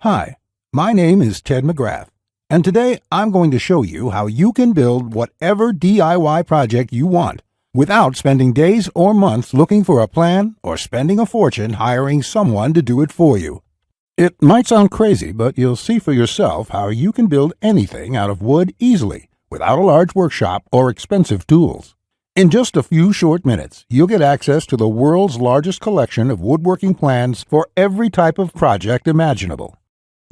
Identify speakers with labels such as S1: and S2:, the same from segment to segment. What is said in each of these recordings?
S1: Hi, my name is Ted McGrath, and today I'm going to show you how you can build whatever DIY project you want without spending days or months looking for a plan or spending a fortune hiring someone to do it for you. It might sound crazy, but you'll see for yourself how you can build anything out of wood easily without a large workshop or expensive tools. In just a few short minutes, you'll get access to the world's largest collection of woodworking plans for every type of project imaginable.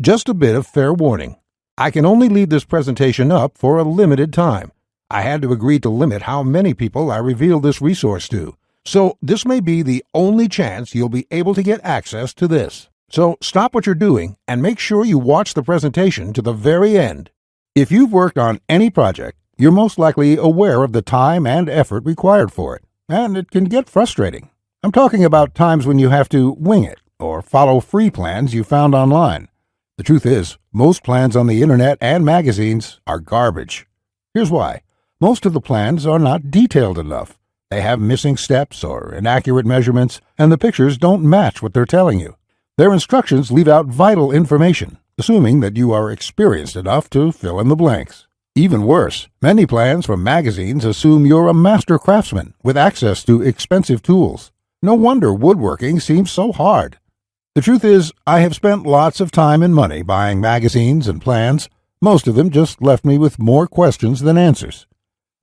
S1: Just a bit of fair warning. I can only leave this presentation up for a limited time. I had to agree to limit how many people I reveal this resource to, so this may be the only chance you'll be able to get access to this. So stop what you're doing and make sure you watch the presentation to the very end. If you've worked on any project, you're most likely aware of the time and effort required for it, and it can get frustrating. I'm talking about times when you have to wing it or follow free plans you found online. The truth is, most plans on the internet and magazines are garbage. Here's why. Most of the plans are not detailed enough. They have missing steps or inaccurate measurements, and the pictures don't match what they're telling you. Their instructions leave out vital information, assuming that you are experienced enough to fill in the blanks. Even worse, many plans from magazines assume you're a master craftsman with access to expensive tools. No wonder woodworking seems so hard. The truth is, I have spent lots of time and money buying magazines and plans. Most of them just left me with more questions than answers.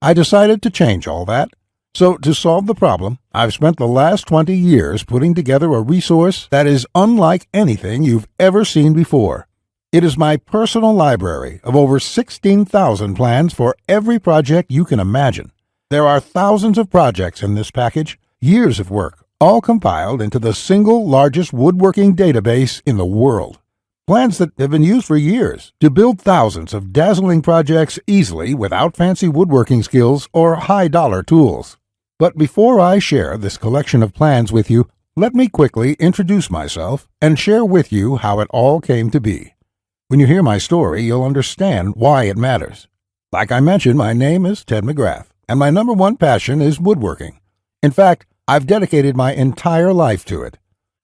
S1: I decided to change all that. So to solve the problem, I've spent the last 20 years putting together a resource that is unlike anything you've ever seen before. It is my personal library of over 16,000 plans for every project you can imagine. There are thousands of projects in this package, years of work, all compiled into the single largest woodworking database in the world. Plans that have been used for years to build thousands of dazzling projects easily without fancy woodworking skills or high-dollar tools. But before I share this collection of plans with you, let me quickly introduce myself and share with you how it all came to be. When you hear my story, you'll understand why it matters. Like I mentioned, my name is Ted McGrath, and my number one passion is woodworking. In fact, I've dedicated my entire life to it.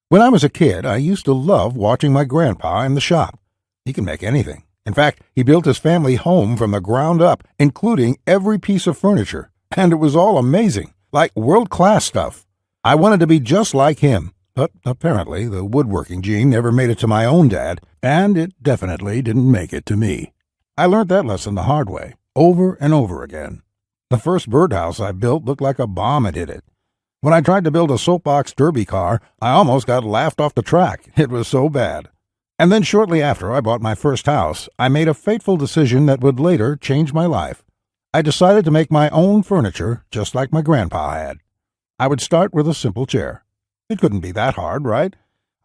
S1: When I was a kid, I used to love watching my grandpa in the shop. He can make anything. In fact, he built his family home from the ground up, including every piece of furniture, and it was all amazing, like world-class stuff. I wanted to be just like him. But apparently, the woodworking gene never made it to my own dad, and it definitely didn't make it to me. I learned that lesson the hard way, over and over again. The first birdhouse I built looked like a bomb had hit it. When I tried to build a soapbox derby car, I almost got laughed off the track. It was so bad. And then shortly after I bought my first house, I made a fateful decision that would later change my life. I decided to make my own furniture just like my grandpa had. I would start with a simple chair. It couldn't be that hard, right?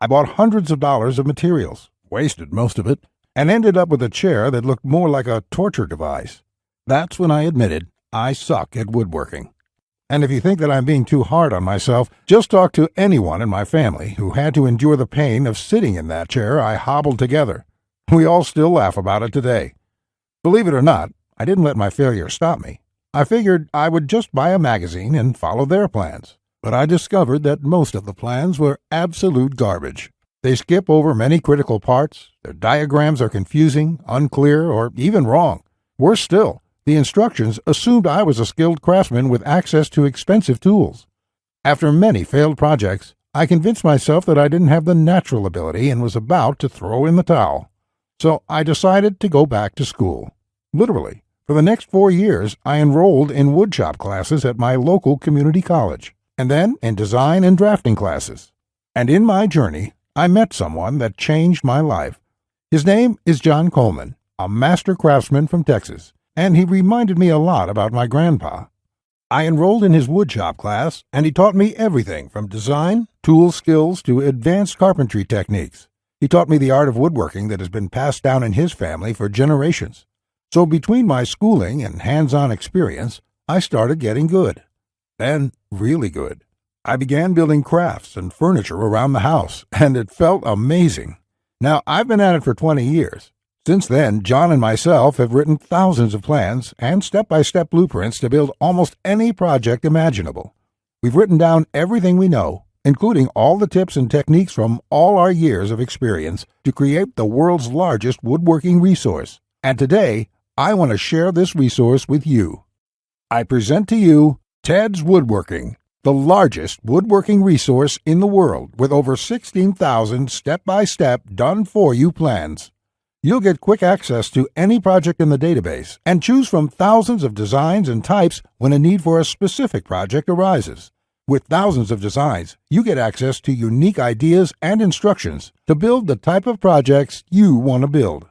S1: I bought hundreds of dollars of materials, wasted most of it, and ended up with a chair that looked more like a torture device. That's when I admitted I suck at woodworking. And if you think that I'm being too hard on myself, just talk to anyone in my family who had to endure the pain of sitting in that chair I hobbled together. We all still laugh about it today. Believe it or not, I didn't let my failure stop me. I figured I would just buy a magazine and follow their plans. But I discovered that most of the plans were absolute garbage. They skip over many critical parts, their diagrams are confusing, unclear, or even wrong. Worse still, the instructions assumed I was a skilled craftsman with access to expensive tools. After many failed projects, I convinced myself that I didn't have the natural ability and was about to throw in the towel. So I decided to go back to school. Literally, for the next 4 years, I enrolled in woodshop classes at my local community college, and then in design and drafting classes. And in my journey, I met someone that changed my life. His name is John Coleman, a master craftsman from Texas, and he reminded me a lot about my grandpa. I enrolled in his woodshop class, and he taught me everything from design, tool skills, to advanced carpentry techniques. He taught me the art of woodworking that has been passed down in his family for generations. So between my schooling and hands-on experience, I started getting good. Then, really good. I began building crafts and furniture around the house, and it felt amazing. Now, I've been at it for 20 years. Since then, John and myself have written thousands of plans and step-by-step blueprints to build almost any project imaginable. We've written down everything we know, including all the tips and techniques from all our years of experience to create the world's largest woodworking resource. And today, I want to share this resource with you. I present to you Ted's Woodworking, the largest woodworking resource in the world with over 16,000 step-by-step done-for-you plans. You'll get quick access to any project in the database and choose from thousands of designs and types when a need for a specific project arises. With thousands of designs, you get access to unique ideas and instructions to build the type of projects you want to build.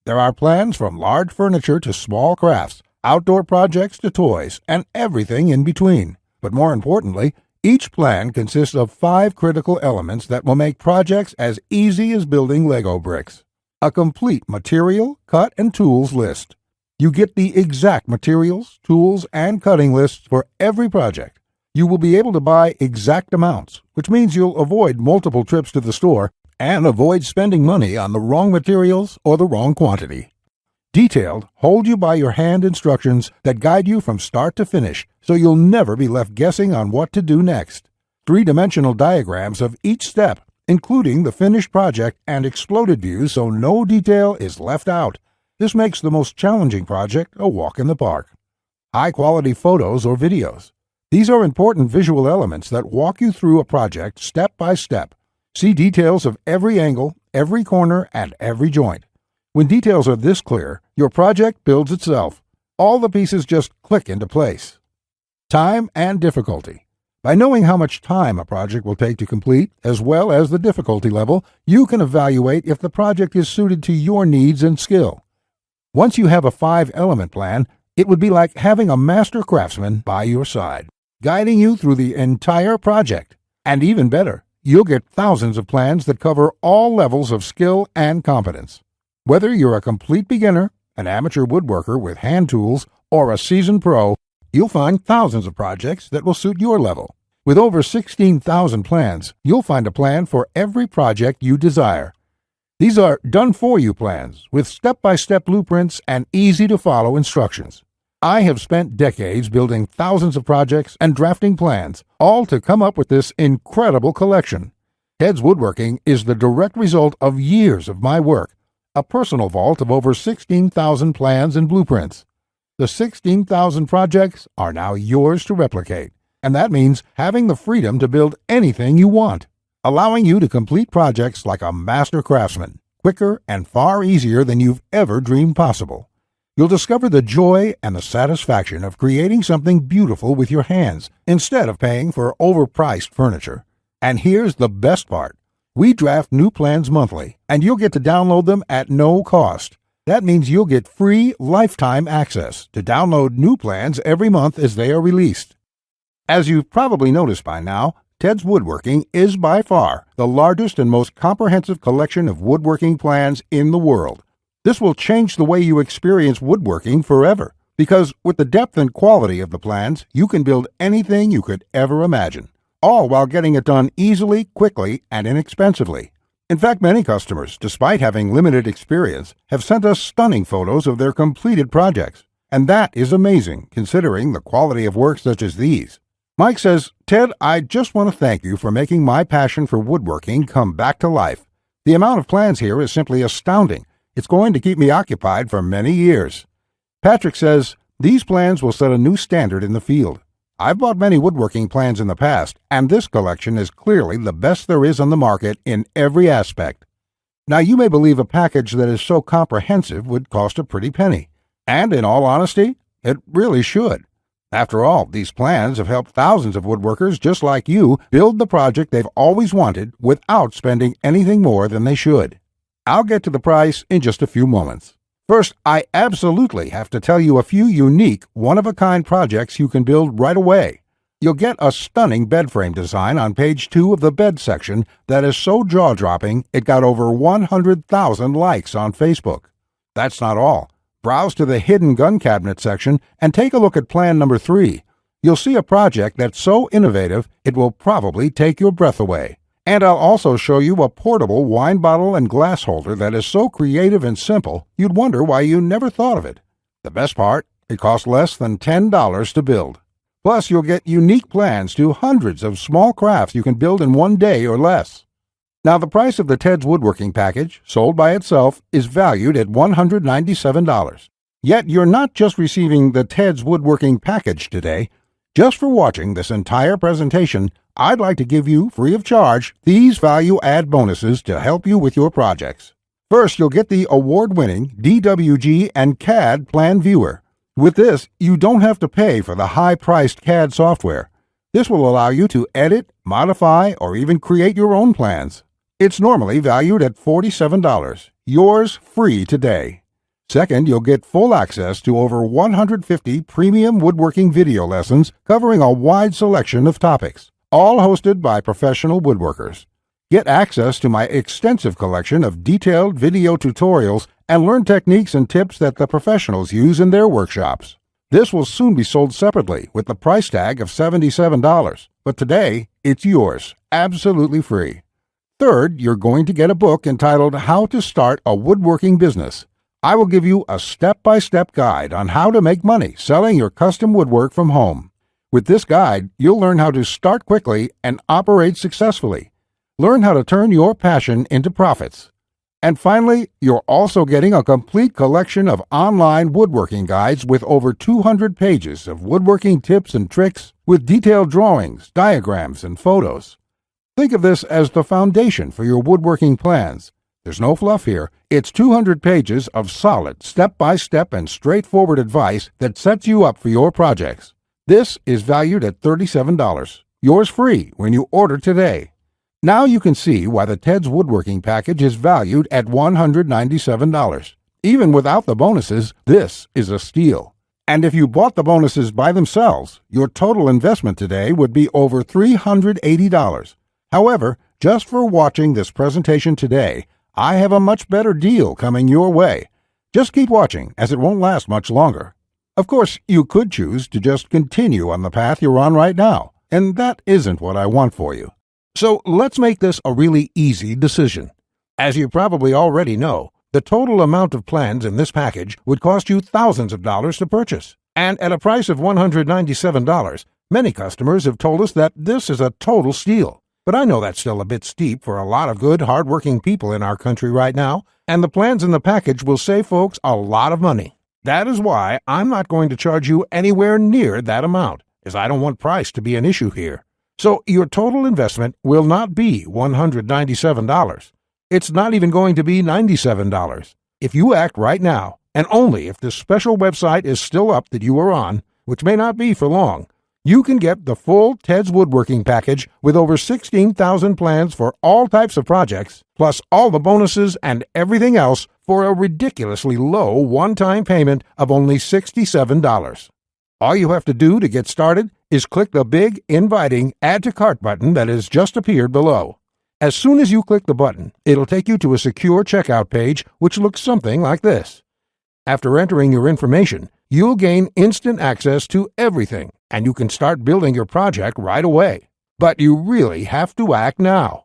S1: There are plans from large furniture to small crafts, outdoor projects to toys, and everything in between. But more importantly, each plan consists of 5 critical elements that will make projects as easy as building Lego bricks. A complete material, cut, and tools list. You get the exact materials, tools, and cutting lists for every project. You will be able to buy exact amounts, which means you'll avoid multiple trips to the store and avoid spending money on the wrong materials or the wrong quantity. Detailed, hold-you-by-your-hand instructions that guide you from start to finish, so you'll never be left guessing on what to do next. 3-dimensional diagrams of each step, including the finished project and exploded views so no detail is left out. This makes the most challenging project a walk in the park. High-quality photos or videos. These are important visual elements that walk you through a project step by step. See details of every angle, every corner, and every joint. When details are this clear, your project builds itself. All the pieces just click into place. Time and difficulty. By knowing how much time a project will take to complete, as well as the difficulty level, you can evaluate if the project is suited to your needs and skill. Once you have a 5-element plan, it would be like having a master craftsman by your side, guiding you through the entire project. And even better, you'll get thousands of plans that cover all levels of skill and competence. Whether you're a complete beginner, an amateur woodworker with hand tools, or a seasoned pro, you'll find thousands of projects that will suit your level. With over 16,000 plans, you'll find a plan for every project you desire. These are done-for-you plans with step-by-step blueprints and easy-to-follow instructions. I have spent decades building thousands of projects and drafting plans, all to come up with this incredible collection. Ted's Woodworking is the direct result of years of my work, a personal vault of over 16,000 plans and blueprints. The 16,000 projects are now yours to replicate, and that means having the freedom to build anything you want, allowing you to complete projects like a master craftsman, quicker and far easier than you've ever dreamed possible. You'll discover the joy and the satisfaction of creating something beautiful with your hands instead of paying for overpriced furniture. And here's the best part. We draft new plans monthly, and you'll get to download them at no cost. That means you'll get free lifetime access to download new plans every month as they are released. As you've probably noticed by now, Ted's Woodworking is by far the largest and most comprehensive collection of woodworking plans in the world. This will change the way you experience woodworking forever, because with the depth and quality of the plans, you can build anything you could ever imagine, all while getting it done easily, quickly, and inexpensively. In fact, many customers, despite having limited experience, have sent us stunning photos of their completed projects. And that is amazing, considering the quality of work such as these. Mike says, "Ted, I just want to thank you for making my passion for woodworking come back to life. The amount of plans here is simply astounding. It's going to keep me occupied for many years." Patrick says, "These plans will set a new standard in the field. I've bought many woodworking plans in the past, and this collection is clearly the best there is on the market in every aspect." Now, you may believe a package that is so comprehensive would cost a pretty penny. And in all honesty, it really should. After all, these plans have helped thousands of woodworkers just like you build the project they've always wanted without spending anything more than they should. I'll get to the price in just a few moments. First, I absolutely have to tell you a few unique, one-of-a-kind projects you can build right away. You'll get a stunning bed frame design on page 2 of the bed section that is so jaw-dropping it got over 100,000 likes on Facebook. That's not all. Browse to the hidden gun cabinet section and take a look at plan number 3. You'll see a project that's so innovative it will probably take your breath away. And I'll also show you a portable wine bottle and glass holder that is so creative and simple you'd wonder why you never thought of it. The best part, it costs less than $10 to build. Plus, you'll get unique plans to hundreds of small crafts you can build in one day or less. Now, the price of the Ted's Woodworking package, sold by itself, is valued at $197. Yet, you're not just receiving the Ted's Woodworking package today. Just for watching this entire presentation, I'd like to give you, free of charge, these value-add bonuses to help you with your projects. First, you'll get the award-winning DWG and CAD Plan Viewer. With this, you don't have to pay for the high-priced CAD software. This will allow you to edit, modify, or even create your own plans. It's normally valued at $47. Yours free today. Second, you'll get full access to over 150 premium woodworking video lessons covering a wide selection of topics, all hosted by professional woodworkers. Get access to my extensive collection of detailed video tutorials and learn techniques and tips that the professionals use in their workshops. This will soon be sold separately with the price tag of $77, but today it's yours, absolutely free. Third, you're going to get a book entitled How to Start a Woodworking Business. I will give you a step-by-step guide on how to make money selling your custom woodwork from home. With this guide, you'll learn how to start quickly and operate successfully. Learn how to turn your passion into profits. And finally, you're also getting a complete collection of online woodworking guides with over 200 pages of woodworking tips and tricks with detailed drawings, diagrams, and photos. Think of this as the foundation for your woodworking plans. There's no fluff here. It's 200 pages of solid, step-by-step and straightforward advice that sets you up for your projects. This is valued at $37. Yours free when you order today. Now you can see why the Ted's Woodworking package is valued at $197. Even without the bonuses, this is a steal. And if you bought the bonuses by themselves, your total investment today would be over $380. However, just for watching this presentation today, I have a much better deal coming your way. Just keep watching, as it won't last much longer. Of course, you could choose to just continue on the path you're on right now, and that isn't what I want for you. So let's make this a really easy decision. As you probably already know, the total amount of plans in this package would cost you thousands of dollars to purchase. And at a price of $197, many customers have told us that this is a total steal. But I know that's still a bit steep for a lot of good, hard-working people in our country right now, and the plans in the package will save folks a lot of money. That is why I'm not going to charge you anywhere near that amount, as I don't want price to be an issue here. So your total investment will not be $197. It's not even going to be $97. If you act right now, and only if this special website is still up that you are on, which may not be for long, you can get the full Ted's Woodworking package with over 16,000 plans for all types of projects, plus all the bonuses and everything else for a ridiculously low one-time payment of only $67. All you have to do to get started is click the big, inviting Add to Cart button that has just appeared below. As soon as you click the button, it'll take you to a secure checkout page which looks something like this. After entering your information, you'll gain instant access to everything, and you can start building your project right away. But you really have to act now.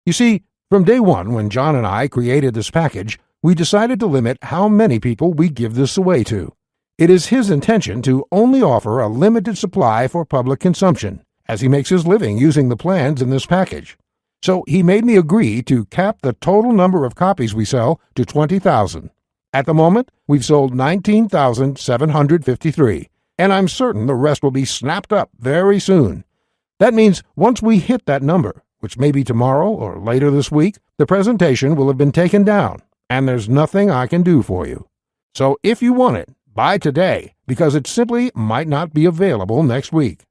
S1: You see, from day one when John and I created this package, we decided to limit how many people we give this away to. It is his intention to only offer a limited supply for public consumption, as he makes his living using the plans in this package. So he made me agree to cap the total number of copies we sell to 20,000. At the moment, we've sold 19,753, and I'm certain the rest will be snapped up very soon. That means once we hit that number, which may be tomorrow or later this week, the presentation will have been taken down, and there's nothing I can do for you. So if you want it, buy today, because it simply might not be available next week.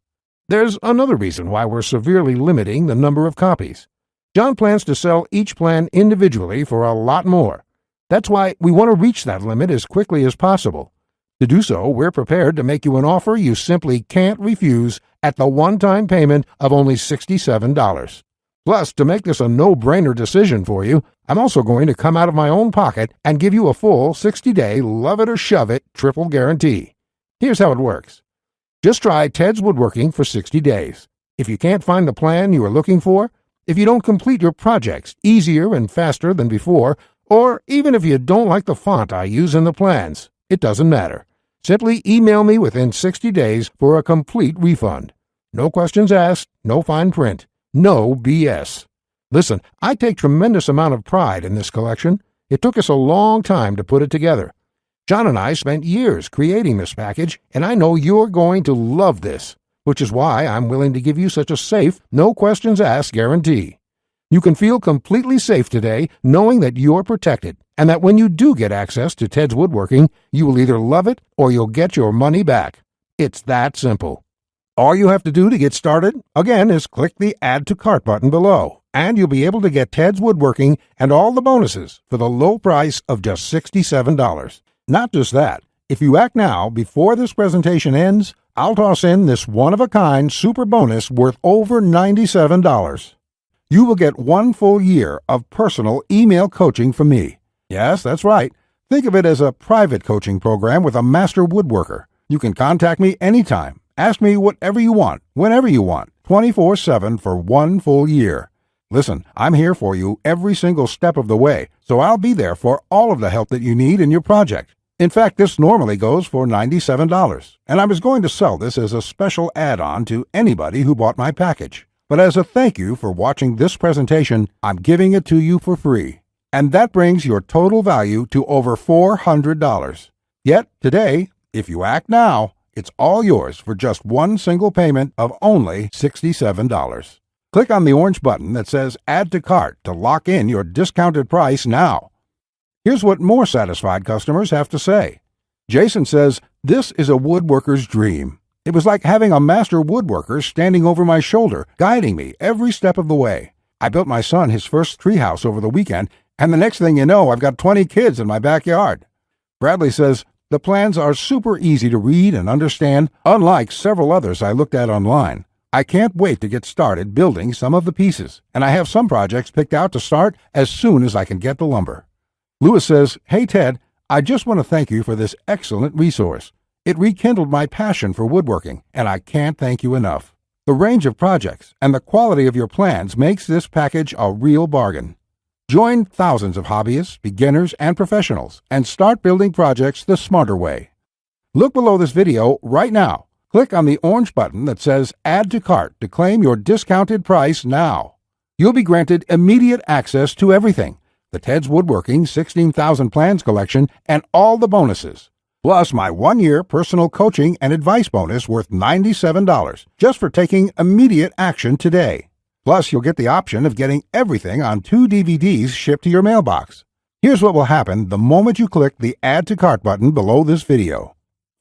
S1: There's another reason why we're severely limiting the number of copies. John plans to sell each plan individually for a lot more. That's why we want to reach that limit as quickly as possible. To do so, we're prepared to make you an offer you simply can't refuse at the one-time payment of only $67. Plus, to make this a no-brainer decision for you, I'm also going to come out of my own pocket and give you a full 60-day love-it-or-shove-it triple guarantee. Here's how it works. Just try Ted's Woodworking for 60 days. If you can't find the plan you are looking for, if you don't complete your projects easier and faster than before, or even if you don't like the font I use in the plans, it doesn't matter. Simply email me within 60 days for a complete refund. No questions asked, no fine print, no BS. Listen, I take tremendous amount of pride in this collection. It took us a long time to put it together. John and I spent years creating this package, and I know you're going to love this, which is why I'm willing to give you such a safe, no questions asked guarantee. You can feel completely safe today knowing that you're protected, and that when you do get access to Ted's Woodworking, you will either love it or you'll get your money back. It's that simple. All you have to do to get started, again, is click the Add to Cart button below, and you'll be able to get Ted's Woodworking and all the bonuses for the low price of just $67. Not just that, if you act now before this presentation ends, I'll toss in this one-of-a-kind super bonus worth over $97. You will get 1 full year of personal email coaching from me. Yes, that's right. Think of it as a private coaching program with a master woodworker. You can contact me anytime. Ask me whatever you want, whenever you want, 24/7 for 1 full year. Listen, I'm here for you every single step of the way, so I'll be there for all of the help that you need in your project. In fact, this normally goes for $97, and I was going to sell this as a special add-on to anybody who bought my package. But as a thank you for watching this presentation, I'm giving it to you for free. And that brings your total value to over $400. Yet, today, if you act now, it's all yours for just 1 single payment of only $67. Click on the orange button that says Add to Cart to lock in your discounted price now. Here's what more satisfied customers have to say. Jason says, "This is a woodworker's dream. It was like having a master woodworker standing over my shoulder, guiding me every step of the way. I built my son his first treehouse over the weekend, and the next thing you know, I've got 20 kids in my backyard." Bradley says, "The plans are super easy to read and understand, unlike several others I looked at online. I can't wait to get started building some of the pieces, and I have some projects picked out to start as soon as I can get the lumber." Lewis says, "Hey Ted, I just want to thank you for this excellent resource. It rekindled my passion for woodworking, and I can't thank you enough. The range of projects and the quality of your plans makes this package a real bargain. Join thousands of hobbyists, beginners, and professionals, and start building projects the smarter way. Look below this video right now. Click on the orange button that says Add to Cart to claim your discounted price now. You'll be granted immediate access to everything: the Ted's Woodworking 16,000 Plans collection and all the bonuses, plus my 1-year personal coaching and advice bonus worth $97 just for taking immediate action today. Plus, you'll get the option of getting everything on 2 DVDs shipped to your mailbox. Here's what will happen the moment you click the Add to Cart button below this video.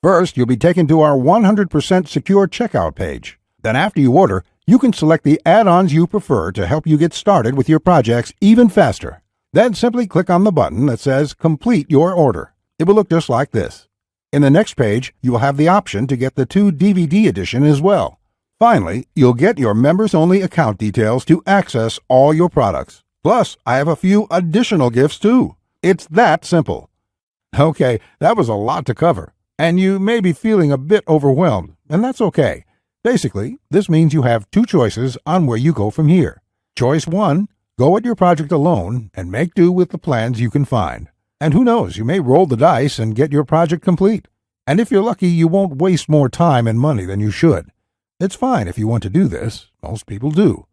S1: First, you'll be taken to our 100% secure checkout page. Then after you order, you can select the add-ons you prefer to help you get started with your projects even faster. Then simply click on the button that says Complete Your Order. It will look just like this. In the next page, you will have the option to get the 2 DVD edition as well. Finally, you'll get your members-only account details to access all your products. Plus, I have a few additional gifts too. It's that simple. Okay, that was a lot to cover, and you may be feeling a bit overwhelmed, and that's okay. Basically, this means you have 2 choices on where you go from here. Choice 1, go at your project alone and make do with the plans you can find. And who knows, you may roll the dice and get your project complete. And if you're lucky, you won't waste more time and money than you should. It's fine if you want to do this. Most people do.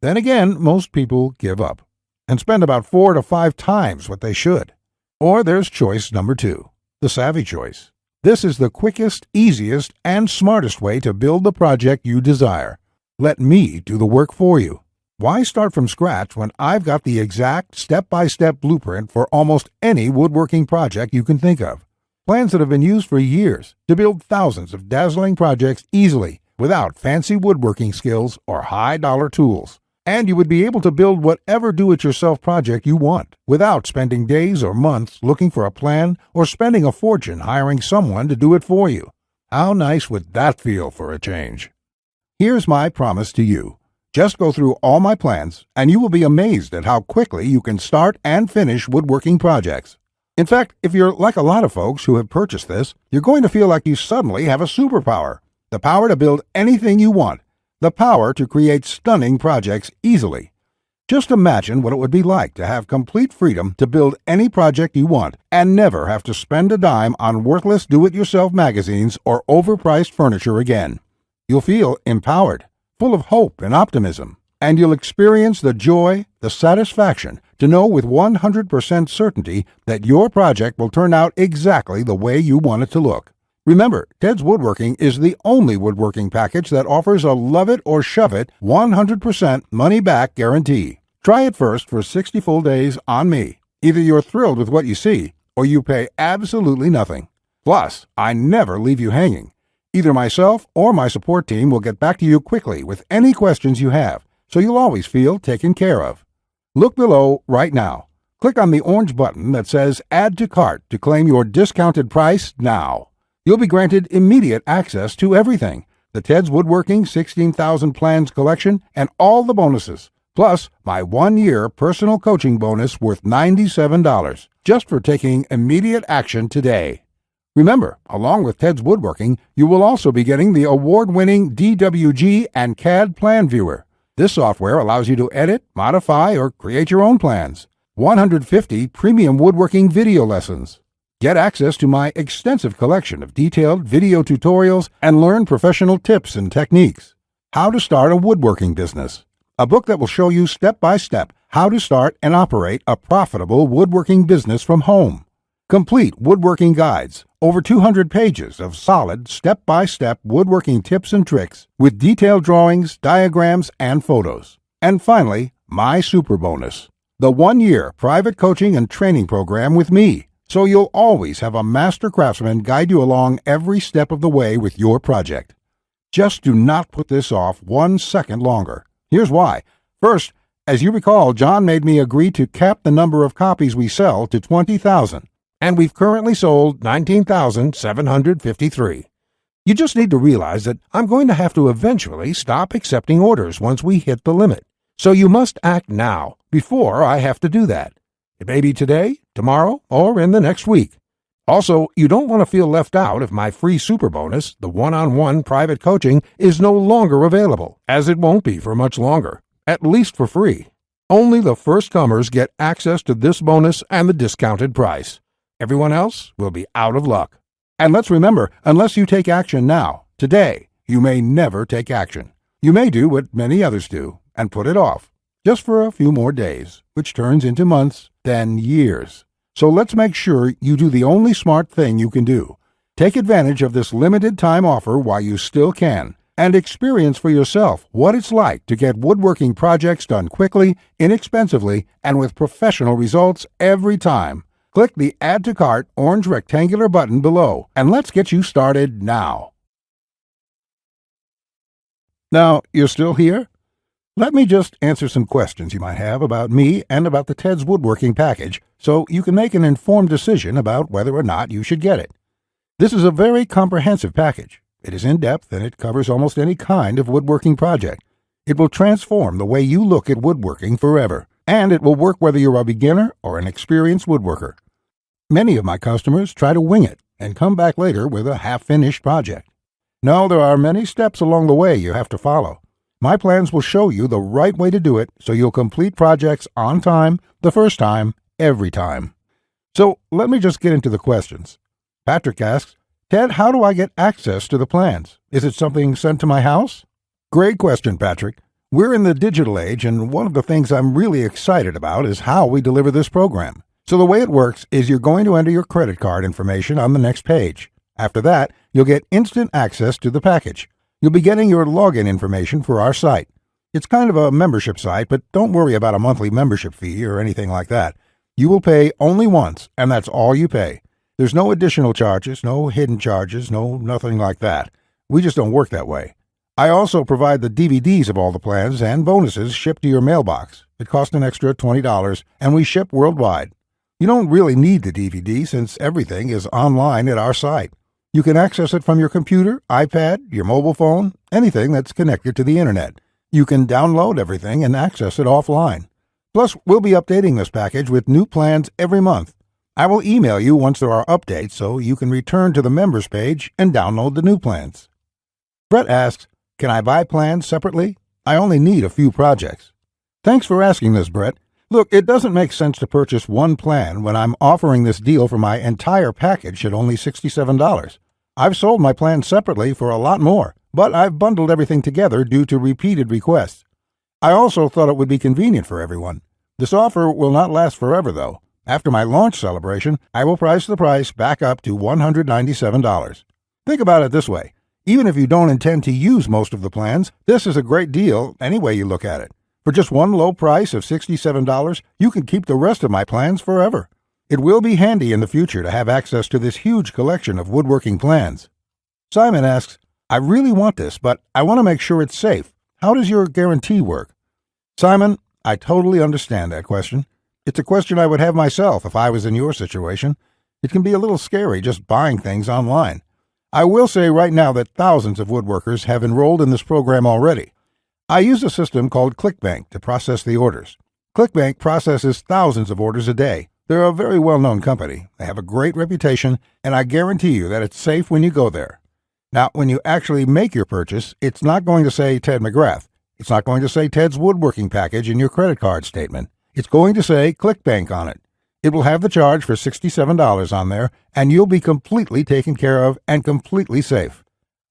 S1: Then again, most people give up and spend about 4 to 5 times what they should. Or there's choice number 2, the savvy choice. This is the quickest, easiest, and smartest way to build the project you desire. Let me do the work for you. Why start from scratch when I've got the exact step-by-step blueprint for almost any woodworking project you can think of? Plans that have been used for years to build thousands of dazzling projects easily without fancy woodworking skills or high-dollar tools. And you would be able to build whatever do-it-yourself project you want without spending days or months looking for a plan or spending a fortune hiring someone to do it for you. How nice would that feel for a change? Here's my promise to you. Just go through all my plans, and you will be amazed at how quickly you can start and finish woodworking projects. In fact, if you're like a lot of folks who have purchased this, you're going to feel like you suddenly have a superpower. The power to build anything you want. The power to create stunning projects easily. Just imagine what it would be like to have complete freedom to build any project you want and never have to spend a dime on worthless do-it-yourself magazines or overpriced furniture again. You'll feel empowered, full of hope and optimism, and you'll experience the joy, the satisfaction to know with 100% certainty that your project will turn out exactly the way you want it to look. Remember, Ted's Woodworking is the only woodworking package that offers a love it or shove it 100% money-back guarantee. Try it first for 60 full days on me. Either you're thrilled with what you see, or you pay absolutely nothing. Plus, I never leave you hanging. Either myself or my support team will get back to you quickly with any questions you have, so you'll always feel taken care of. Look below right now. Click on the orange button that says Add to Cart to claim your discounted price now. You'll be granted immediate access to everything, the Ted's Woodworking 16,000 Plans collection and all the bonuses, plus my 1-year personal coaching bonus worth $97, just for taking immediate action today. Remember, along with Ted's Woodworking, you will also be getting the award-winning DWG and CAD Plan Viewer. This software allows you to edit, modify, or create your own plans. 150 premium woodworking video lessons. Get access to my extensive collection of detailed video tutorials and learn professional tips and techniques. How to Start a Woodworking Business. A book that will show you step-by-step how to start and operate a profitable woodworking business from home. Complete woodworking guides, over 200 pages of solid step-by-step woodworking tips and tricks with detailed drawings, diagrams, and photos. And finally, my super bonus, the 1-year private coaching and training program with me, so you'll always have a master craftsman guide you along every step of the way with your project. Just do not put this off 1 second longer. Here's why. First, as you recall, John made me agree to cap the number of copies we sell to 20,000. And we've currently sold 19,753. You just need to realize that I'm going to have to eventually stop accepting orders once we hit the limit. So you must act now, before I have to do that. It may be today, tomorrow, or in the next week. Also, you don't want to feel left out if my free super bonus, the one-on-one private coaching, is no longer available, as it won't be for much longer, at least for free. Only the first comers get access to this bonus and the discounted price. Everyone else will be out of luck. And let's remember, unless you take action now, today, you may never take action. You may do what many others do and put it off, just for a few more days, which turns into months, then years. So let's make sure you do the only smart thing you can do. Take advantage of this limited time offer while you still can, and experience for yourself what it's like to get woodworking projects done quickly, inexpensively, and with professional results every time. Click the Add to Cart orange rectangular button below, and let's get you started now. Now, you're still here? Let me just answer some questions you might have about me and about the Ted's Woodworking package so you can make an informed decision about whether or not you should get it. This is a very comprehensive package. It is in-depth and it covers almost any kind of woodworking project. It will transform the way you look at woodworking forever, and it will work whether you're a beginner or an experienced woodworker. Many of my customers try to wing it and come back later with a half-finished project. No, there are many steps along the way you have to follow. My plans will show you the right way to do it so you'll complete projects on time, the first time, every time. So let me just get into the questions. Patrick asks, Ted, how do I get access to the plans? Is it something sent to my house? Great question, Patrick. We're in the digital age, and one of the things I'm really excited about is how we deliver this program. So the way it works is you're going to enter your credit card information on the next page. After that, you'll get instant access to the package. You'll be getting your login information for our site. It's kind of a membership site, but don't worry about a monthly membership fee or anything like that. You will pay only once, and that's all you pay. There's no additional charges, no hidden charges, nothing like that. We just don't work that way. I also provide the DVDs of all the plans and bonuses shipped to your mailbox. It costs an extra $20, and we ship worldwide. You don't really need the DVD since everything is online at our site. You can access it from your computer, iPad, your mobile phone, anything that's connected to the internet. You can download everything and access it offline. Plus, we'll be updating this package with new plans every month. I will email you once there are updates so you can return to the members page and download the new plans. Brett asks, can I buy plans separately? I only need a few projects. Thanks for asking this, Brett. Look, it doesn't make sense to purchase one plan when I'm offering this deal for my entire package at only $67. I've sold my plans separately for a lot more, but I've bundled everything together due to repeated requests. I also thought it would be convenient for everyone. This offer will not last forever, though. After my launch celebration, I will price the price back up to $197. Think about it this way. Even if you don't intend to use most of the plans, this is a great deal any way you look at it. For just one low price of $67, you can keep the rest of my plans forever. It will be handy in the future to have access to this huge collection of woodworking plans. Simon asks, I really want this, but I want to make sure it's safe. How does your guarantee work? Simon, I totally understand that question. It's a question I would have myself if I was in your situation. It can be a little scary just buying things online. I will say right now that thousands of woodworkers have enrolled in this program already. I use a system called ClickBank to process the orders. ClickBank processes thousands of orders a day. They're a very well-known company. They have a great reputation, and I guarantee you that it's safe when you go there. Now, when you actually make your purchase, it's not going to say Ted McGrath. It's not going to say Ted's Woodworking Package in your credit card statement. It's going to say ClickBank on it. It will have the charge for $67 on there, and you'll be completely taken care of and completely safe.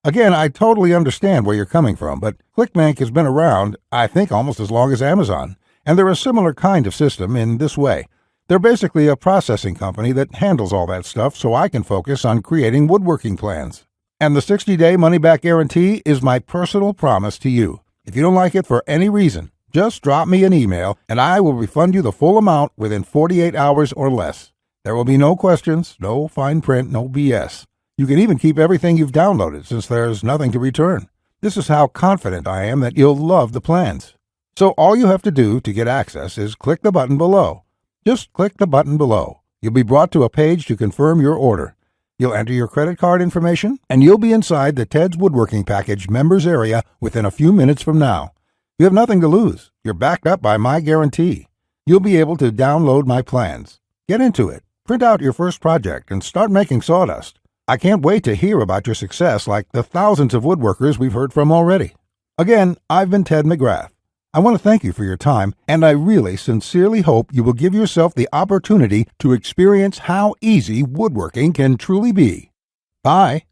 S1: Again, I totally understand where you're coming from, but ClickBank has been around, I think, almost as long as Amazon, and they're a similar kind of system in this way. They're basically a processing company that handles all that stuff so I can focus on creating woodworking plans. And the 60-day money-back guarantee is my personal promise to you. If you don't like it for any reason, just drop me an email and I will refund you the full amount within 48 hours or less. There will be no questions, no fine print, no BS. You can even keep everything you've downloaded since there's nothing to return. This is how confident I am that you'll love the plans. So all you have to do to get access is click the button below. Just click the button below. You'll be brought to a page to confirm your order. You'll enter your credit card information, and you'll be inside the Ted's Woodworking Package members area within a few minutes from now. You have nothing to lose. You're backed up by my guarantee. You'll be able to download my plans. Get into it. Print out your first project and start making sawdust. I can't wait to hear about your success like the thousands of woodworkers we've heard from already. Again, I've been Ted McGrath. I want to thank you for your time, and I really sincerely hope you will give yourself the opportunity to experience how easy woodworking can truly be. Bye.